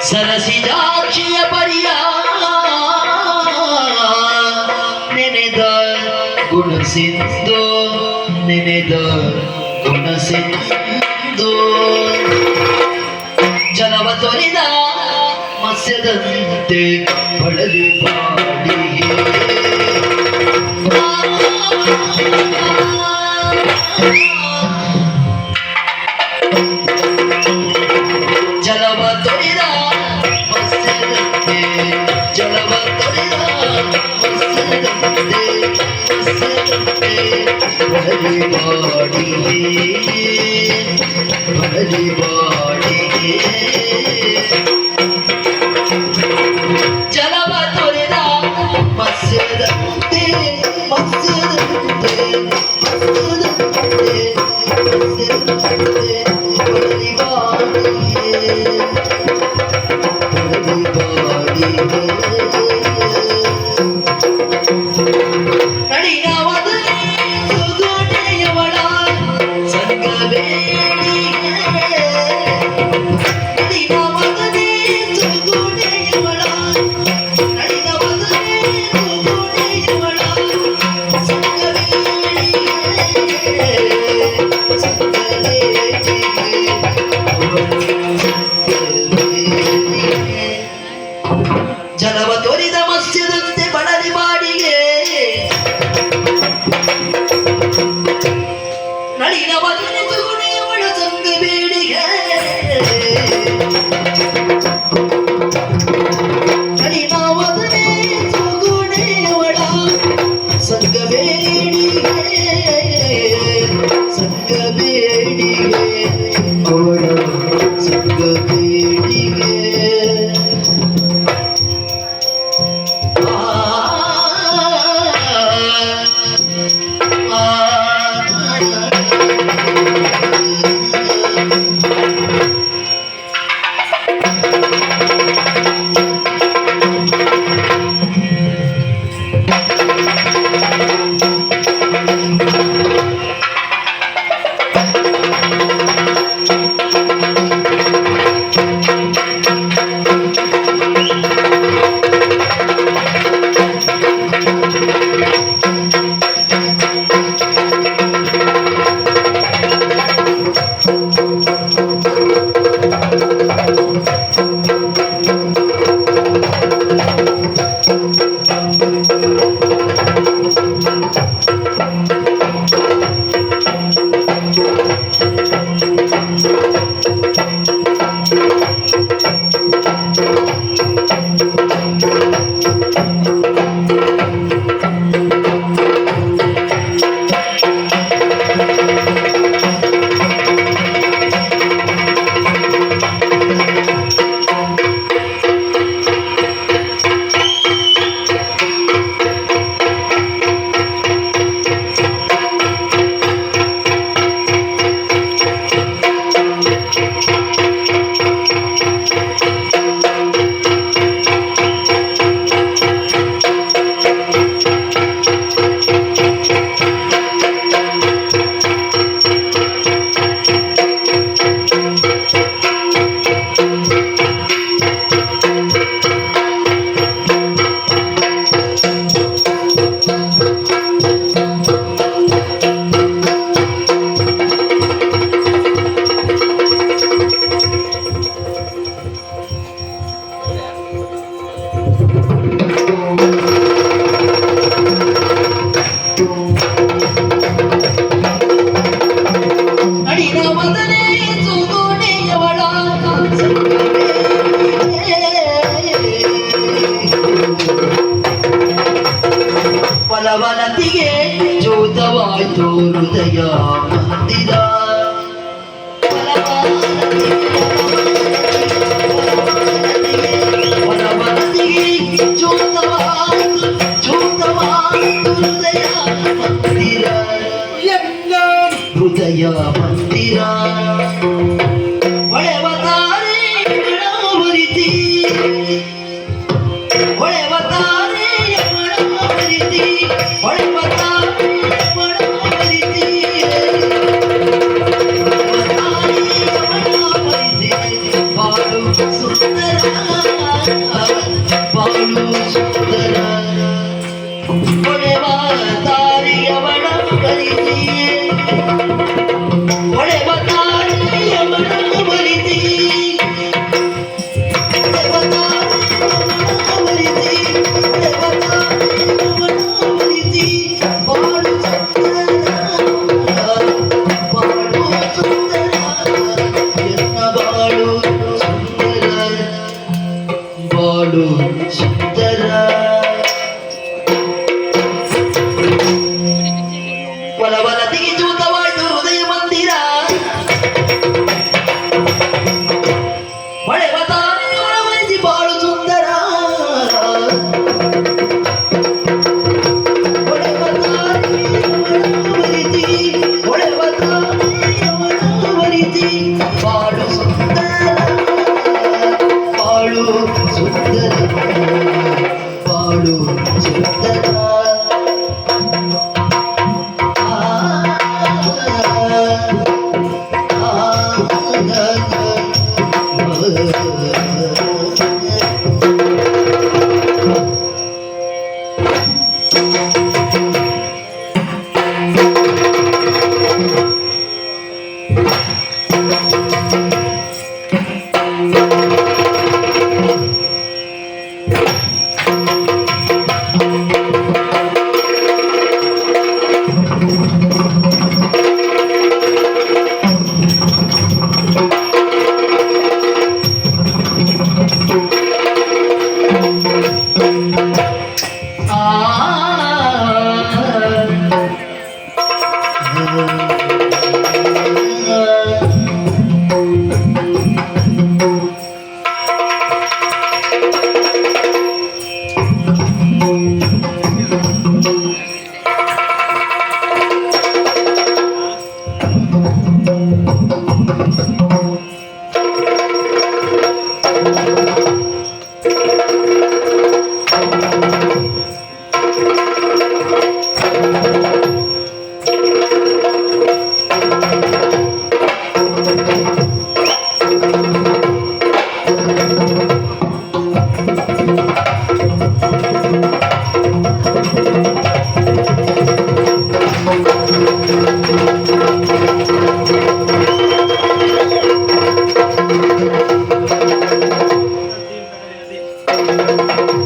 ಸರಸಿಜಾಕ್ಷಿಯ ಪರಿಯ ನೆನೆದ ಗುಣಸಿಂಧು ನೆನೆದ ಗುಣಸಿಂಧು ಜಲವ ತೊರೆದ ಮತ್ಸ್ಯದಂತೆ ಬಳಲಿ ಬಾಡಿ ಜಲವ ತೊರೆದ ಮತ್ಸ್ಯದಂತೆ ಜಲವ ತೊರೆದ ಮತ್ಸ್ಯದಂತೆ ಬಳಲಿ ಬಾಡಿಗೆ ಬಳಲಿ ಬಾಡಿಗೆ ಜಲವ ತೊರೆದ ಮತ್ಸ್ಯದಂತೆ ಮತ್ಸ್ಯದಂತೆ ಮತ್ಸ್ಯದಂತೆ ಮತ್ಸ್ಯದಂತೆ ಬಳಲಿ ಬಾಡಿಗೆ ಬಳಲಿ ಬಾಡಿಗೆ ಜಲವ ತೋರಿದ ಮತ್ಸ್ಯದಂತೆ ಬಳಲಿ ಬಾಡಿಗೆ ನಳಿನ ವದನೆ ತುಗುಣಿಯವಳ ಸಂಗ ಬೇಡಿಗೆ ನಳಿನ ವದನೆ ತುಗುಣಿಯವಳ ಸಂಗ ಬೇಡಿಗೆ ಸಂಗ ಬೇಡಿಗೆ ಅವಳ ಸಂಗ ಬೇಡಿಗೆ ಬಲವನತಿಗೆ ಜೋತವಾಯ್ತು ಹೃದಯ ಮಂದಿರ ಬಲವನತಿಗೆ ಜೋತವಾಯ್ತು ಹೃದಯ ಮಂದಿರ ಹೃದಯ ಮಂದಿರ ಹೊಳೆವ ತಾರೆ ಮರಿತಿ ಹೊಳೆವ ತಾರೆ ಮರಿತಿ ಹೊಳೆವ ತಾರೆ ಮರಿತಿ ಬಾಳು ಸುಂದರ ಬಾಳು ಸುಂದರ ಒಲವಲತಿಗೆ ಚೂತವಾಯ್ತು ಹೃದಯ ಮಂದಿರ ಹೊಳೆವ ತಾನೇ ಒಳವರಿಸಿ ಬಾಳು ಸುಂದರ ಹೊಳೆವ ತಾನೇ ಒಳವರಿಸಿ ಹೊಳೆವ ತಾನೇ ಒಳವರಿಸಿ ಬಾಳು ಸುಂದರ ಬಾಳು ಸುಂದರ ಬಾಳು ಸುಂದರ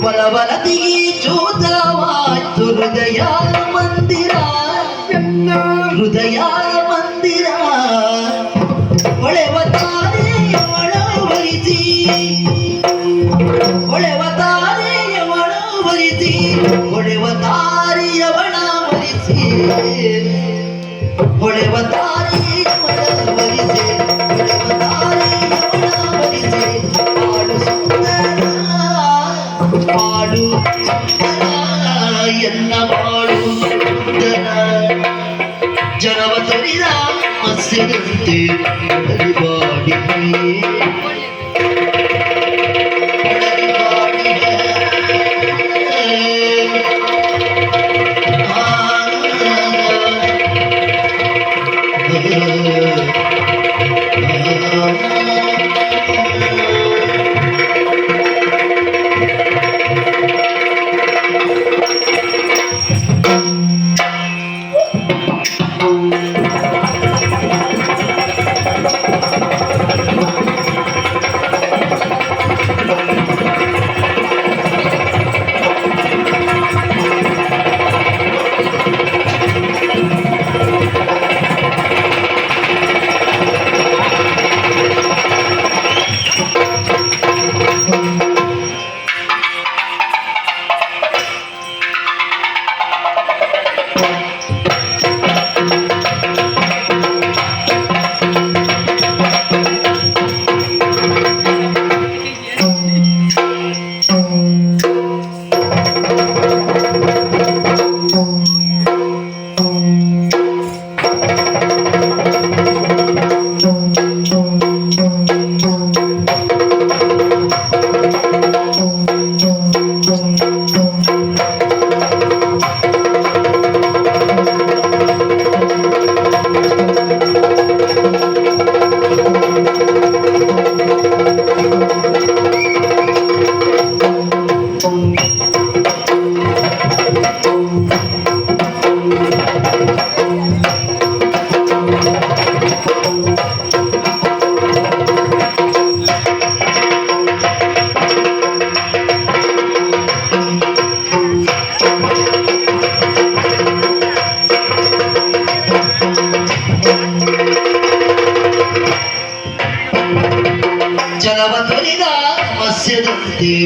ಒಲವಲತಿಗೆ ಚೂತವಾಯ್ತು ಹೃದಯ ಮಂದಿರ ಹೃದಯ ಮಂದಿರ ಹೊಳೆವ ತಾನೇ ಒಳವರಿಸಿ ಹೊಳೆವ ತಾನೇ ಒಳವರಿಸಿ ಹೊಳೆವ ತಾರಿಯ ಒಳವರಿಸಿ ಹೊಳೆವ ತಾರಿಯ ಒಳವರಿಸಿ ಹೊಳೆವ ತಾರಿಯ ಒಳವರಿಸಿ ಬಾಳು ಸುಂದರ ಬಾಳು ಸುಂದರ ಎನ್ನ ಬಾಳು ಸುಂದರ ಜನವ ತೊರಿದ ಮಸಿದಂತೆ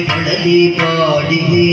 ಬಳಲಿ ಬಾಡಿಗೆ